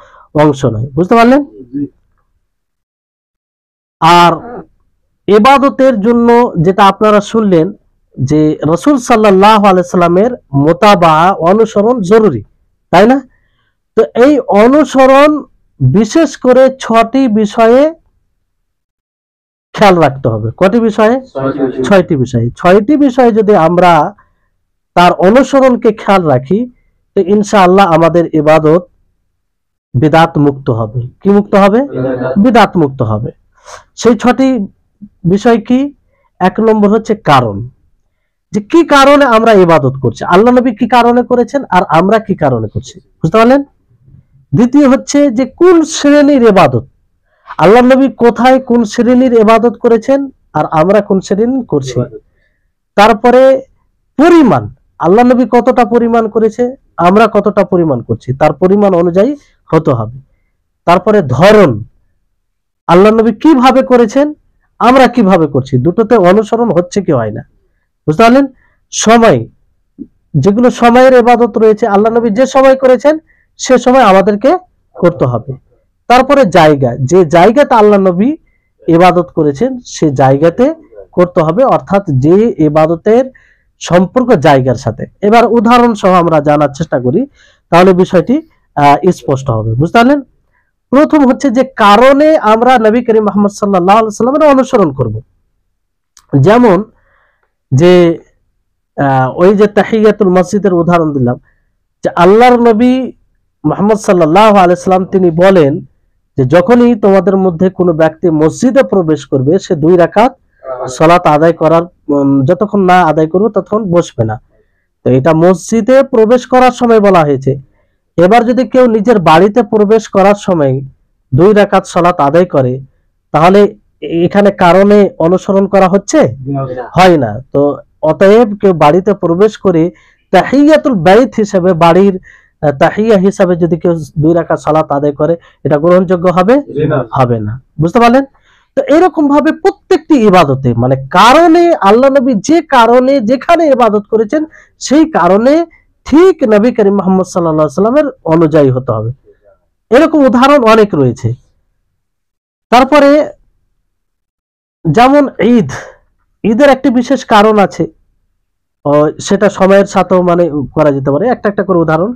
Speaker 1: অংশ নয়, বুঝতে পারলেন? আর ইবাদতের জন্য যেটা আপনারা শুনলেন যে রাসূল সাল্লাল্লাহু আলাইহি সাল্লামের মুতাবা অনুসরণ জরুরি, তাই না? তো এই অনুসরণ বিশেষ করে 6টি বিষয়ে খেয়াল রাখতে হবে। কয়টি বিষয়ে? 6টি বিষয়ে। 6টি বিষয়ে যদি আমরা তার অনুসরণকে খেয়াল রাখি তো ইনশাআল্লাহ আমাদের ইবাদত বিদআত মুক্ত হবে। কি মুক্ত হবে? বিদআত মুক্ত হবে। সেই 6টি বিষয় কি? 1 নম্বর হচ্ছে কারণ, যে কি কারণে আমরা ইবাদত করছি, আল্লাহ নবী কি কারণে করেছেন আর আমরা কি কারণে করছি, বুঝতে পারলেন? দ্বিতীয় হচ্ছে যে কোন শ্রেণীর ইবাদত, আল্লাহ নবী কোথায় কোন শ্রেণীর ইবাদত করেছেন আর আমরা কোন শ্রেণীর করছি। তারপরে পরিমাণ, আল্লাহ নবী কতটা পরিমাণ করেছে, আমরা কতটা পরিমাণ করছি, তার পরিমাণ অনুযায়ী হতে হবে। তারপরে ধরন, আল্লাহ নবী কিভাবে করেছেন, আমরা কিভাবে করছি, দুটোতে অনুসরণ হচ্ছে কি হয় না, বুঝতে পারলেন? সময়, যেগুলো সময়ের ইবাদত রয়েছে, আল্লাহ নবী যে সময় করেছেন সে সময় আমাদেরকে করতে হবে। তারপরে জায়গা, যে জায়গাতে আল্লাহ নবী ইবাদত করেছেন সে জায়গাতে করতে হবে, অর্থাৎ যে ইবাদতের সম্পর্ক জায়গার সাথে। এবার উদাহরণ সহ আমরা জানার চেষ্টা করি, তাহলে বিষয়টি স্পষ্ট হবে, বুঝতে পারলেন? প্রথম হচ্ছে যে কারণে আমরা নবী করিম মুহাম্মদ সাল্লাল্লাহু আলাইহি সাল্লামের অনুসরণ করব। যেমন যে ওই যে তাহিয়াতুল মসজিদের উদাহরণ দিলাম, যে আল্লাহর নবী মুহাম্মদ সাল্লাল্লাহু আলাইহি সাল্লাম তিনি বলেন যে যখনই তোমাদের মধ্যে কোনো ব্যক্তি মসজিদে প্রবেশ করবে সে 2 রাকাত সালাত আদায় করার যতক্ষণ না আদায় করবে ততক্ষণ বসবে না। তো এটা মসজিদে প্রবেশ করার সময় বলা হয়েছে। এবার যদি কেউ নিজের বাড়িতে প্রবেশ করার সময় 2 রাকাত সালাত আদায় করে তাহলে এখানে কারণে অনুসরণ করা হচ্ছে? হয় না। তো অতএব কেউ বাড়িতে প্রবেশ করে তাহিয়াতুল বাইত হিসেবে, বাড়ির তাহিয়া হিসাবে যদি কেউ 2 রাকাত সালাত আদায় করে এটা গ্রহণযোগ্য হবে? হবে না, বুঝতে পারলেন? তো এরকম ভাবে প্রত্যেকটি ইবাদতে মানে কারণে আল্লাহ নবী যে কারণে যেখানে ইবাদত করেছেন সেই কারণে ঠিক নবী করিম মুহাম্মদ সাল্লাল্লাহু আলাইহি সাল্লামের অনুযায়ী হতে হবে। এরকম উদাহরণ অনেক রয়েছে। তারপরে যেমন ঈদের একটি বিশেষ কারণ আছে, সেটা সময়ের সাথেও মানে করা যেতে পারে, একটা একটা করে উদাহরণ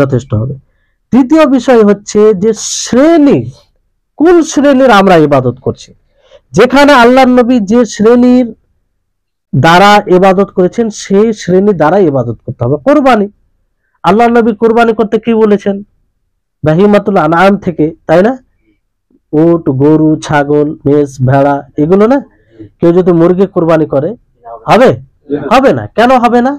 Speaker 1: যথেষ্ট হবে। তৃতীয় বিষয় হচ্ছে যে শ্রেণী, কোন শ্রেণীর আমরা ইবাদত করছি। যেখানে আল্লাহর নবী যে শ্রেণীর দ্বারা ইবাদত করেছেন সেই শ্রেণী দ্বারা ইবাদত করতে হবে। কোরবানি, আল্লাহর নবী কোরবানি করতে কি বলেছেন? বাহিমাতুল আনআম থেকে, তাই না? উট, গরু, ছাগল, মেষ, ভেড়া, এগুলো না। কেউ যদি মুরগি কোরবানি করে হবে? হবে না। কেন হবে না?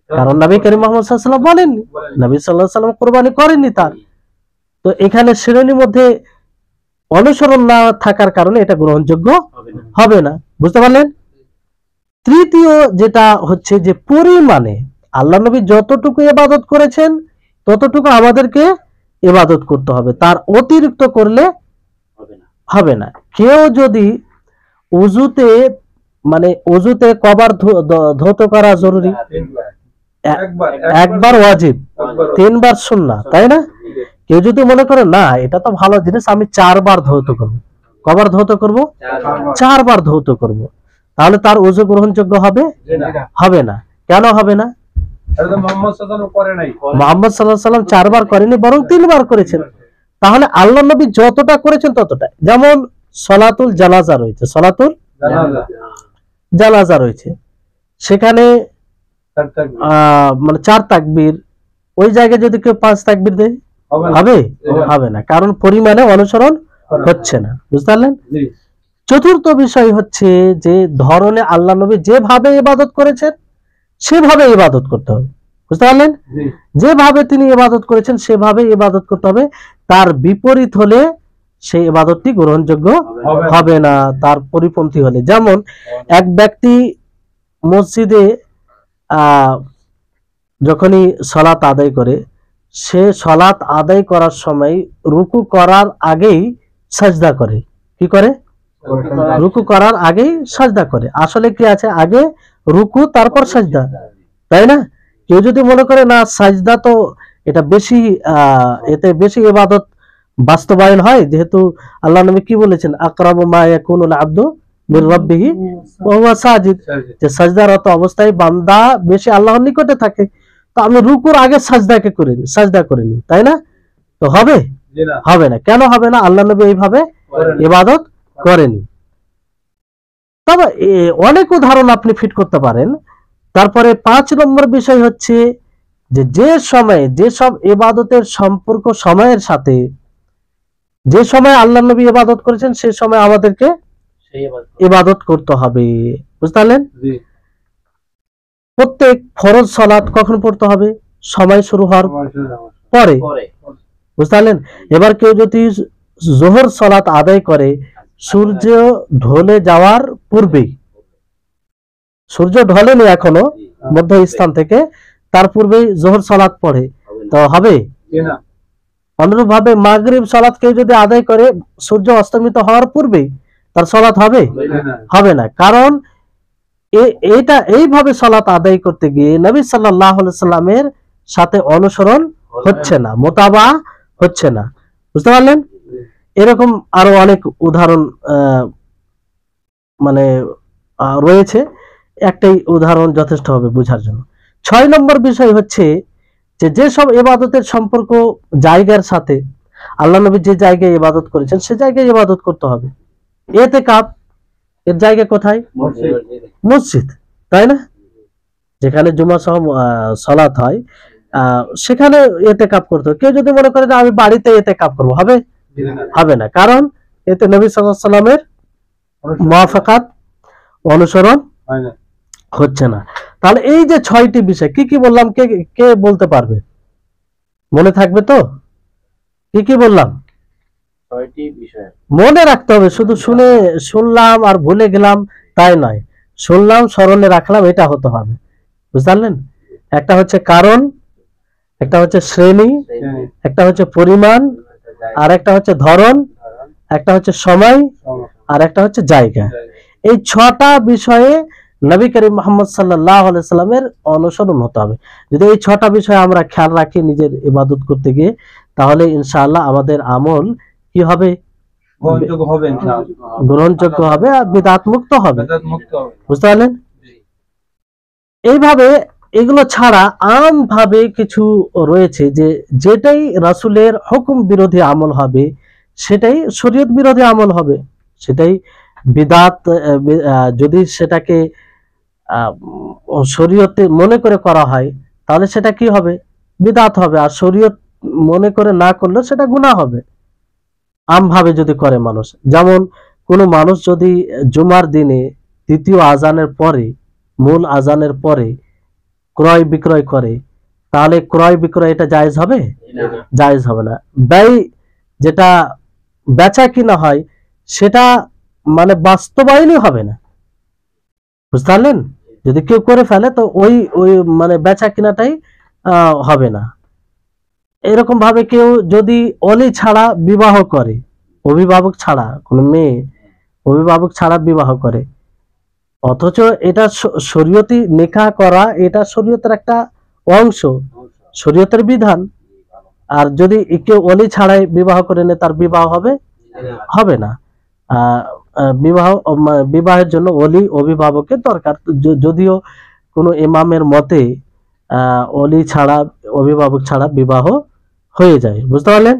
Speaker 1: কারণ নবী করিম মুহাম্মদ সাল্লাল্লাহু আলাইহি ওয়াসাল্লাম বলেননি, নবী সাল্লাল্লাহু আলাইহি ওয়াসাল্লাম কোরবানি করেননি তার। তো এখানে শ্রেণীর মধ্যে অনুসরণ না থাকার কারণে এটা গ্রহণযোগ্য হবে না। বুঝতে পারলেন? তৃতীয় যেটা হচ্ছে যে পরিমাণে, আল্লাহ নবী যতটুকু ইবাদত করেছেন ততটুকু আমাদেরকে ইবাদত করতে হবে, তার অতিরিক্ত করলে হবে না। কেউ যদি উযুতে কবার ধৌত করা জরুরি? একবার ওয়াজিব, 3 বার সুন্নাহ, তাই না? কেউ যদি মনে করে না এটা তো ভালো জিনিস, আমি 4 বার ধৌত করব, কবার ধৌত করব? 4 বার ধৌত করব, তাহলে তার ওযু গ্রহণযোগ্য হবে? হবে না। কেন হবে না? মুহাম্মদ সাল্লাল্লাহু আলাইহি ওয়াসাল্লাম 4 বার করেনি, বরং 3 বার করেছেন। তাহলে আল্লাহ নবী যতটা করেছেন ততটা। যেমন সলাতুল জানাজা রয়েছে, সলাতুল জানাজা রয়েছে, সেখানে মানে 4 তাকবীর, ওই জায়গায় যদি কেউ 5 তাকবীর দেয় হবে? হবে না, কারণ পরিমাণে অনুসরণ হচ্ছে না। বুঝতে পারলেন? চতুর্থ বিষয় হচ্ছে যে ধরনে আল্লাহ নবী যেভাবে ইবাদত করেছেন সেভাবে ইবাদত করতে হবে। বুঝতে পারলেন? যেভাবে তিনি ইবাদত করেছেন সেভাবে ইবাদত করতে হবে, তার বিপরীত হলে সেই ইবাদতটি গ্রহণযোগ্য হবে না, তার পরিপন্থী হলে। যেমন এক ব্যক্তি মসজিদে যখনই সালাত আদায় করে, সে সালাত আদায় করার সময় রুকু করার আগেই সাজদা করে। কি করে? রুকু করার আগেই সাজদা করে। আসলে কি আছে? আগে রুকু তারপর সাজদা, তাই না? কেউ যদি মনে করে না সাজদা তো এটা বেশি, এতে বেশি ইবাদত বাস্তবায়ন হয়, যেহেতু আল্লাহ নবী কি বলেছেন? আকরাবু মা ইয়াকুনুল আবদু মির রাব্বিহি ওয়া হুয়া সাজিদ, যে সাজদারত অবস্থায় বান্দা বেশি আল্লাহর নিকটে থাকে। তো আমি রুকুর আগে সাজদা করিনি, তাই না? তো হবে? হবে না। কেন হবে না? আল্লাহ নবী এইভাবে ইবাদত করেনি। তবে অনেক উদাহরণ আপনি ফিট করতে পারেন। তারপরে 5 নম্বর বিষয় হচ্ছে যে সময়ে যেসব ইবাদতের সম্পর্ক সময়ের সাথে, যে সময় আল্লাহ নবী ইবাদত করেছেন সে সময় আমাদেরকে ইবাদত করতে হবে। বুঝতে পারলেন? প্রত্যেক ফরজ সালাত কখন পড়তে হবে? সময় শুরু হওয়ার পরে। বুঝতে পারলেন? এবার কেউ যদি যোহর সালাত আদায় করে সূর্য ঢলে যাওয়ার পূর্বেই, সূর্য ঢলেনি এখনো মধ্য স্থান থেকে, তার পূর্বেই যোহর সালাত পড়ে, তো হবে? অনুরূপ ভাবে মাগরিব সালাত কেউ যদি আদায় করে সূর্য অস্তমিত হওয়ার পূর্বেই, তার সালাত হবে? হবে না। কারণ এটা এইভাবে সালাত আদায় করতে গিয়ে নবী সাল্লাল্লাহু আলাইহি সাল্লামের সাথে অনুসরণ হচ্ছে না, মোতাবা হচ্ছে না। বুঝতে পারলেন? এরকম আরো অনেক উদাহরণ মানে রয়েছে, একটাই উদাহরণ যথেষ্ট হবে বোঝার জন্য। 6 নম্বর বিষয় হচ্ছে যে যেসব ইবাদতের সম্পর্ক জায়গার সাথে, আল্লাহ নবী যে জায়গায় ইবাদত করেছেন সে জায়গায় ইবাদত করতে হবে। ইতিকাফ এর জায়গা কোথায়? মসজিদ, তাই না? যেখানে জুমা সহ সালাত হয় সেখানে ইতিকাফ করতে হবে। কেউ যদি মনে করে যে আমি বাড়িতে ইতিকাফ করব, হবে? হবে না, কারণ এতে নবী সাল্লাল্লাহু আলাইহি সাল্লামের মুওয়াফাকাত অনুসরণ হচ্ছে না। তাহলে এই যে 6টি বিষয় কি কি বললাম, কে বলতে পারবে? মনে থাকবে তো? কি কি বললাম? 6টি বিষয় মনে রাখতে হবে। শুধু শুনলাম আর ভুলে গেলাম তাই নয়, শুনলাম স্মরণে রাখলাম, এটা হতে হবে। বুঝতে পারলেন? একটা হচ্ছে কারণ, একটা হচ্ছে শ্রেণী, একটা হচ্ছে পরিমাণ, আর একটা হচ্ছে ধরন, একটা হচ্ছে সময়, আর একটা হচ্ছে জায়গা। এই 6টা বিষয়ে নবী করিম মুহাম্মদ সাল্লাল্লাহু আলাইহি সাল্লামের অনুসরণ হতে হবে। যদি এই 6টা বিষয় আমরা খেয়াল রাখি নিজের ইবাদত করতে গিয়ে, তাহলে ইনশাআল্লাহ আমাদের আমল কি হবে?
Speaker 2: গ্রহণযোগ্য হবে ইনশাআল্লাহ,
Speaker 1: গ্রহণযোগ্য হবে আর বিদআত মুক্ত হবে।
Speaker 2: বেদাত মুক্ত হবে।
Speaker 1: বুঝতে পারলেন? এইভাবে এগুলো ছাড়া আম ভাবে কিছু রয়েছে যে যেটাই রাসূলের হুকুম বিরোধী আমল হবে সেটাই শরীয়ত বিরোধী আমল হবে, সেটাই বিদআত। যদি সেটাকে শরীয়তে মনে করে করা হয় তাহলে সেটা কি হবে? বিদআত হবে। আর শরীয়ত মনে করে না করলে সেটা গুনাহ হবে আমভাবে যদি করে মানুষ। যেমন কোনো মানুষ যদি জুমার দিনে দ্বিতীয় আজানের পরে, মূল আজানের পরে ক্রয় বিক্রয় করে তাহলে ক্রয় বিক্রয় এটা জায়েজ হবে? জায়েজ হবে না। ব্যয় যেটা বেচা কিনা হয় সেটা মানে বাস্তবায়নই হবে না। বুঝতে পারলেন? যদি কেউ করে ফেলে তো ওই ওই মানে বেচা কিনাটাই হবে না। এরকম ভাবে কেউ যদি অলি ছাড়া বিবাহ করে, অভিভাবক ছাড়া, কোন মেয়ে অভিভাবক ছাড়া বিবাহ করে, অথচ এটা শরীয়তি নিকাহ করা এটা শরীয়তের একটা অংশ, শরীয়তের বিধান। আর যদি কেউ অলি ছাড়াই বিবাহ করে নেয় তার বিবাহ হবে? হবে না। বিবাহের জন্য অলি অভিভাবকের দরকার, যদিও কোনো ইমামের মতে অলি ছাড়া অভিভাবক ছাড়া বিবাহ হয়ে যায়। বুঝতে পারলেন?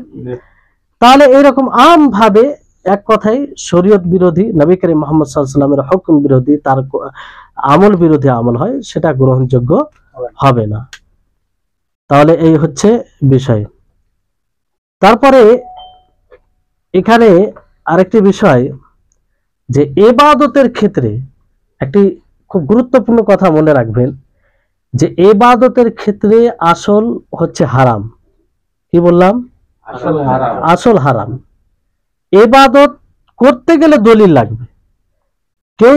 Speaker 1: তাহলে এইরকম আম ভাবে এক কথায় শরীয়ত বিরোধী, নবী করিম মুহাম্মদ সাল্লাল্লাহু আলাইহি ওয়াসাল্লামের হুকুম বিরোধী, তার আমল বিরোধী আমল হয়, সেটা গ্রহণযোগ্য হবে না। তাহলে এই হচ্ছে বিষয়। তারপরে এখানে আরেকটি বিষয় যে ইবাদতের ক্ষেত্রে একটি খুব গুরুত্বপূর্ণ কথা মনে রাখবেন যে ইবাদতের ক্ষেত্রে আসল হচ্ছে হারাম। কি বললাম? আসল হারাম। ইবাদত করতে গেলে দলিল লাগবে। কেউ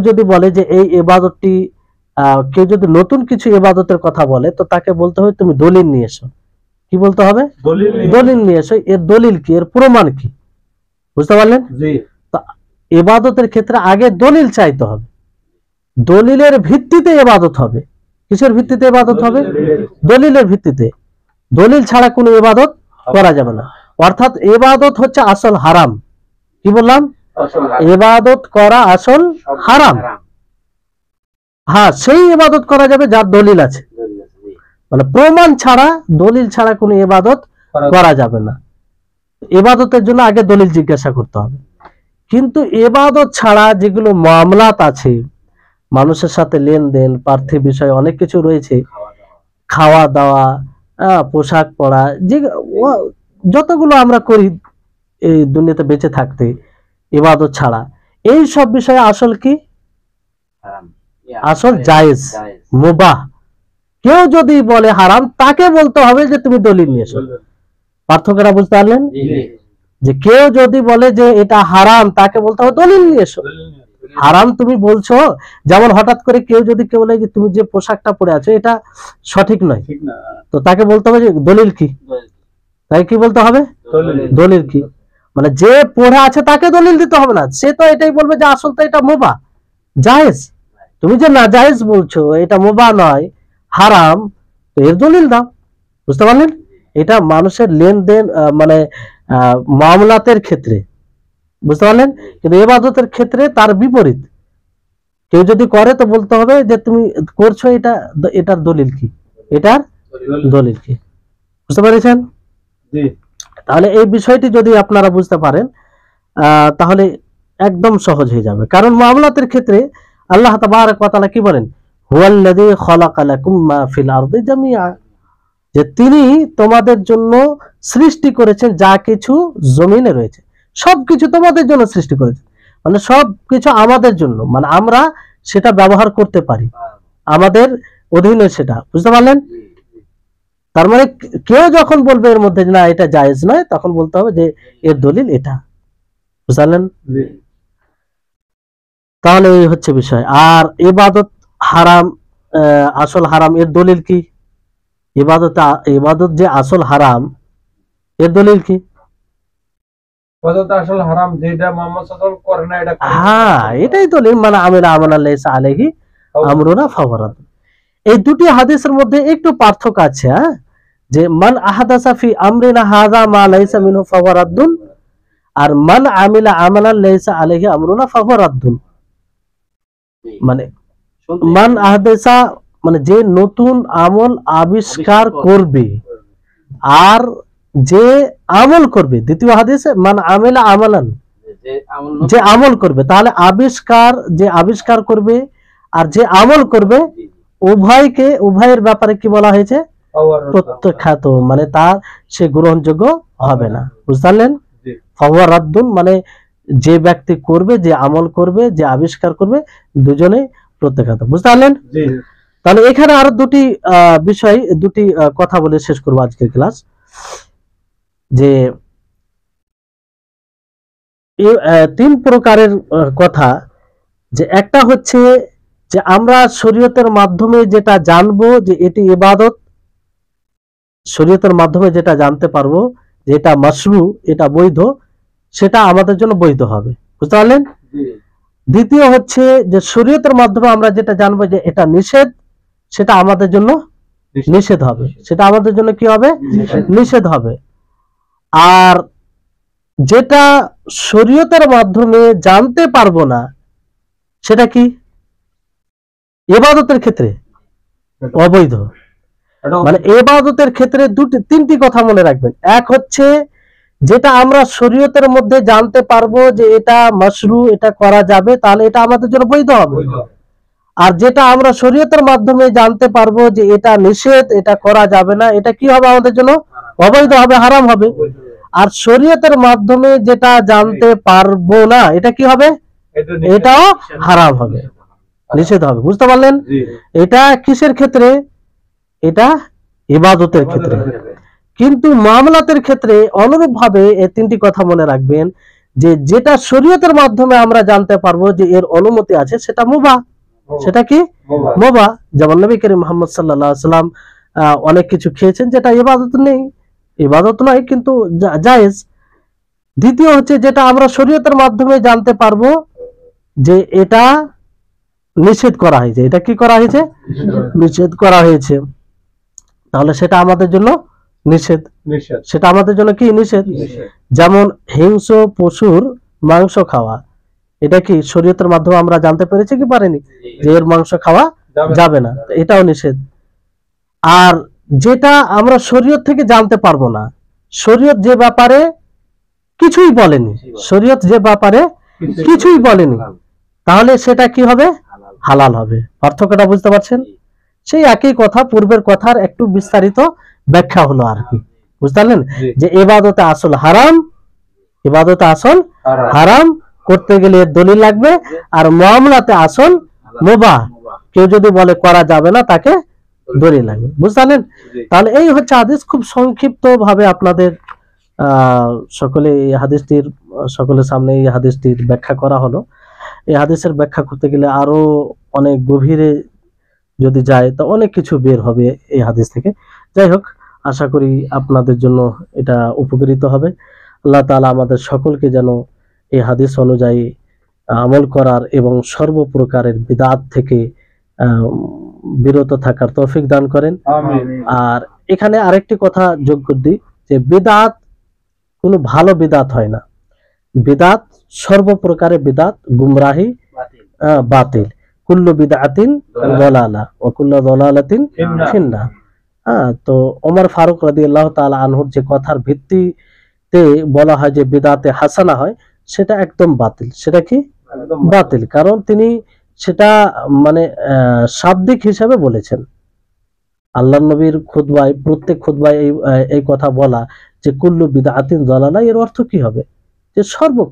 Speaker 1: যদি বলে যে এই ইবাদতটি, কেউ যদি নতুন কিছু ইবাদতের কথা বলে তো তাকে বলতে হবে তুমি দলিল নিয়ে এসো। কি বলতে হবে? দলিল নিয়ে এসো। এর দলিল কি, এর প্রমাণ কি? বুঝতে পারলেন? তো ইবাদতের ক্ষেত্রে আগে দলিল চাইতে হবে, দলিলের ভিত্তিতে ইবাদত হবে। কিসের ভিত্তিতে ইবাদত হবে? দলিলের ভিত্তিতে। দলিল ছাড়া কোনো ইবাদত করা যাবে না। অর্থাৎ ইবাদত হচ্ছে আসল হারাম। কি বললাম? ইবাদত করা আসল হারাম। হ্যাঁ, সেই ইবাদত করা যাবে যার দলিল আছে, মানে প্রমাণ ছাড়া, দলিল ছাড়া কোনো ইবাদত করা যাবে না। ইবাদতের জন্য আগে দলিল জিজ্ঞাসা করতে হবে। কিন্তু ইবাদত ছাড়া যেগুলো মামলাত আছে, মানুষের সাথে লেনদেন, পার্থিব বিষয় অনেক কিছু রয়েছে, খাওয়া দাওয়া, পোশাক পরা, যে যতগুলো আমরা করি এই দুনিয়াতে বেঁচে থাকতে ইবাদত ছাড়া, এই সব বিষয়ে আসল কি? আসল জায়েজ, মুবাহ। কেউ যদি বলে হারাম তাকে বলতে হবে যে তুমি দলিল নিয়ে এসো। পার্থক্যটা বুঝতে পারলেন? যে কেউ যদি বলে যে এটা হারাম তাকে বলতে হবে দলিল নিয়ে এসো। হারাম তুমি বলছো, যেমন হঠাৎ করে কেউ যদি কেউ বলে যে তুমি যে পোশাকটা পরে আছো এটা সঠিক নয়, তো তাকে বলতে হবে যে দলিল কি? তাই কি বলতে হবে? দলিল কি? মানে যে পড়ে আছে তাকে দলিল দিতে হবে না, সে তো এটাই বলবে যে আসল তো এটা মুবাহ, জায়েজ। তুমি যে না জায়েজ বলছো, এটা মুবাহ নয়, হারাম, তো এর দলিল দাও। বুঝতে পারলেন? এটা মানুষের লেনদেন মানে মামলাতের ক্ষেত্রে। বুঝতে পারলেন? কিন্তু ইবাদতের ক্ষেত্রে তার বিপরীত। কেউ যদি করে তো বলতে হবে যে তুমি করছো এটা, এটার দলিল কি, এটার দলিল কি। বুঝতে পেরেছেন? তাহলে এই বিষয়টি যদি আপনারা বুঝতে পারেন তাহলে একদম সহজ হয়ে যাবে। কারণ মামলাতের ক্ষেত্রে আল্লাহ তাবারক ওয়া তাআলা কি বলেন? হুয়াল্লাযী খালাকা লাকুম মা ফিল আরদি জামিআ, যে তিনি তোমাদের জন্য সৃষ্টি করেছেন যা কিছু জমিনে রয়েছে, সবকিছু তোমাদের জন্য সৃষ্টি করেছেন। মানে সবকিছু আমাদের জন্য, মানে আমরা সেটা ব্যবহার করতে পারি, আমাদের অধীনে সেটা। বুঝতে পারলেন? তার মানে কেউ যখন বলবে এর মধ্যে না এটা জায়েজ নয়, তখন বলতে হবে যে এর দলিল এটা। বুঝলেন? তাহলে এই হচ্ছে বিষয়। আর ইবাদত হারাম, আসল হারাম, এর দলিল কি? ইবাদত যে আসল হারাম, এর দলিল কি?
Speaker 2: আসল হারাম যেটা মুহাম্মদ সাল্লাল্লাহু আলাইহি ওয়াসাল্লাম করে না, এটা
Speaker 1: হ্যাঁ, এটাই দলিল। মানে আমিলা আমানা লাইসা আলাইহি আমরুনা ফাওয়ারাদ। এই দুটি হাদিসের মধ্যে একটু পার্থক্য আছে, যে মান আহাদাসা ফি আমরিনা হাযা মা লাইসা মিনহু ফাহুয়া রাদ্দুন, আর মান আমিলা আমালান লাইসা আলাইহি আমরুনা ফাহুয়া রাদ্দুন। মানে মান আহাদাসা মানে যে নতুন আমল আবিষ্কার করবে, আর যে আমল করবে, দ্বিতীয় হাদিসে মান আমিলা আমালান, যে আমল করবে, তাহলে যে আবিষ্কার করবে আর যে আমল করবে উভয়ের ব্যাপারে কি বলা হয়েছে? প্রত্যাখ্যাত, মানে তার সে গ্রহণযোগ্য হবে না। বুঝতে পারলেন? ফাহুয়া রাদ্দুন মানে যে ব্যক্তি করবে, যে আমল করবে, যে আবিষ্কার করবে, দুজনে প্রত্যাখ্যাত। বুঝতে পারলেন? তাহলে এখানে আরো দুটি কথা বলে শেষ করবো আজকের ক্লাস। যে তিন প্রকারের কথা, যে একটা হচ্ছে যে আমরা শরীয়তের মাধ্যমে যেটা জানবো যে এটি ইবাদত, শরীয়তের মাধ্যমে যেটা জানতে পারবো যে এটা মাশরু, এটা বৈধ, সেটা আমাদের জন্য বৈধ হবে। বুঝতে পারলেন? দ্বিতীয় হচ্ছে যে শরীয়তের মাধ্যমে আমরা যেটা জানবো যে এটা নিষেধ, সেটা আমাদের জন্য নিষেধ হবে, সেটা আমাদের জন্য কি হবে? নিষেধ হবে। আর যেটা শরীয়তের মাধ্যমে জানতে পারবো না, সেটা কি? ইবাদতের ক্ষেত্রে অবৈধ। মানে ইবাদতের ক্ষেত্রে তিনটি কথা মনে রাখবেন। এক হচ্ছে যেটা আমরা শরীয়তের মধ্যে জানতে পারবো যে এটা মাশরু, এটা করা যাবে, তাহলে এটা আমাদের জন্য বৈধ হবে। আর যেটা আমরা শরীয়তের মাধ্যমে জানতে পারবো যে এটা নিষেধ, এটা করা যাবে না, এটা কি হবে? আমাদের জন্য অবৈধ হবে, হারাম হবে। আর শরীয়তের মাধ্যমে যেটা জানতে পারবো না, এটা কি হবে? এটাও হারাম হবে, নিষেধ হবে। বুঝতে পারলেন? এটা কিসের ক্ষেত্রে? এটা ইবাদতের ক্ষেত্রে। কিন্তু মামলাতের ক্ষেত্রে অনুরূপ ভাবে এই তিনটি কথা মনে রাখবেন, যে যেটা শরীয়তের মাধ্যমে আমরা জানতে পারবো যে এর অনুমতি আছে, সেটা মুবাহ। সেটা কি? মুবাহ। যেমন নবী করিম মুহাম্মদ সাল্লাল্লাহু আলাইহি ওয়াসাল্লাম অনেক কিছু খেয়েছেন যেটা ইবাদত নয় কিন্তু জায়েজ। দ্বিতীয় হচ্ছে যেটা আমরা শরীয়তের মাধ্যমে জানতে পারবো যে এটা নিষেধ করা হয়েছে, এটা কি করা হয়েছে? নিষেধ করা হয়েছে, তাহলে সেটা আমাদের জন্য নিষেধ, সেটা আমাদের জন্য কি? নিষেধ। যেমন হিংস্র পশুর মাংস খাওয়া, এটা কি শরীয়তের মাধ্যমে আমরা জানতে পেরেছি কি পারিনি যে এর মাংস খাওয়া যাবে না, এটাও নিষেধ। আর যেটা আমরা শরীয়ত থেকে জানতে পারবো না, শরীয়ত যে ব্যাপারে কিছুই বলেনি, শরীয়ত যে ব্যাপারে কিছুই বলেনি, তাহলে সেটা কি হবে? হালাল হবে। পার্থক্যটা বুঝতে পারছেন? সেই একই কথা, পূর্বের কথার একটু বিস্তারিত ব্যাখ্যা হলো আর কি। বুঝতে পারলেন? যে ইবাদতে আসল হারাম, ইবাদতে আসল হারাম করতে গেলে দলিল লাগবে, আর মুআমালাতে আসল মুবাহ, কেউ যদি বলে করা যাবে না, তাকে দলিল লাগবে। বুঝতে পারলেন? তাহলে এই হচ্ছে হাদিস। খুব সংক্ষিপ্ত ভাবে আপনাদের সকলের সামনে এই হাদিসটির ব্যাখ্যা করা হলো। এই হাদিসের ব্যাখ্যা করতে গেলে আরো অনেক গভীরে যদি যায় তো অনেক কিছু বের হবে এই হাদিস থেকে। যাই হোক, আশা করি আপনাদের জন্য এটা উপকৃত হবে। আল্লাহ তাআলা আমাদের সকলকে যেন এই হাদিস অনুযায়ী আমল করার এবং সর্বপ্রকারের বিদআত থেকে বিরত থাকার তৌফিক দান করেন। আর এখানে আরেকটি কথা যোগ করে দিই, যে বিদআত কোনো ভালো বিদআত হয় না। বিদআত সর্বপ্রকারের বিদআত গুমরাহি, বাতিল। কুল্লু বিদআতিন দালালা ওয়া কুল্লু দালালাতিন ফিন্নার। তো ওমর ফারুক রাদিয়াল্লাহু তাআলা আনহুর যে কথার ভিত্তিতে বলা হয় যে বিদআতে হাসানা হয়, সেটা একদম বাতিল। সেটা কি? বাতিল। কারণ তিনি সেটা মানে শাব্দিক হিসাবে বলেছেন। আল্লাহর নবীর খুতবায়, প্রত্যেক খুতবায় এই কথা বলা যে কুল্লু বিদআতিন দালালা, এর অর্থ কি হবে? যে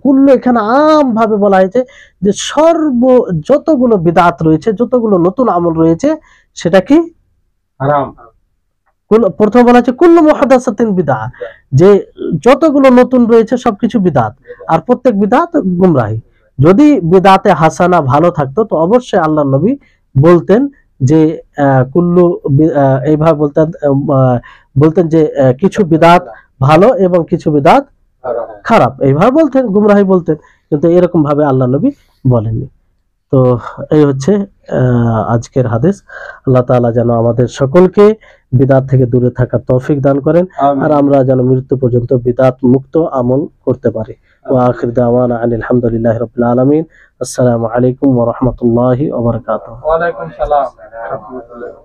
Speaker 1: কুল্লু এখানে আম ভাবে বলা হয়েছে যে যতগুলো বিদআত রয়েছে, যতগুলো নতুন আমল রয়েছে, সেটা কি? হারাম। প্রথমে বলা হচ্ছে কুল্লু মুহাদাসাতিন বিদআহ, যে যতগুলো নতুন রয়েছে সবকিছু বিদআত, আর প্রত্যেক বিদআত গুমরাহি। যদি বিদআতে হাসানা ভালো থাকতো তো অবশ্যই আল্লাহর নবী বলতেন যে কুল্লু, এইভাবে বলতেন যে কিছু বিদআত ভালো এবং কিছু বিদআত খারাপ, এইভাবে বলতেন, গুমরাহি বলতেন, কিন্তু এরকম ভাবে আল্লাহ নবী বলেননি। তো এই হচ্ছে আজকের হাদিস। আল্লাহ তাআলা যেন আমাদের সকলকে বিদআত থেকে দূরে থাকার তৌফিক দান করেন,
Speaker 2: আমিন।
Speaker 1: আর আমরা যেন মৃত্যু পর্যন্ত বিদআত মুক্ত আমল করতে পারি। ওয়া আখির দাওয়ানা আনিল হামদুলিল্লাহি রাব্বিল আলামিন। আসসালামু আলাইকুম ওয়া রাহমাতুল্লাহি ওয়া বারাকাতুহু।
Speaker 2: ওয়ালাইকুম সালাম।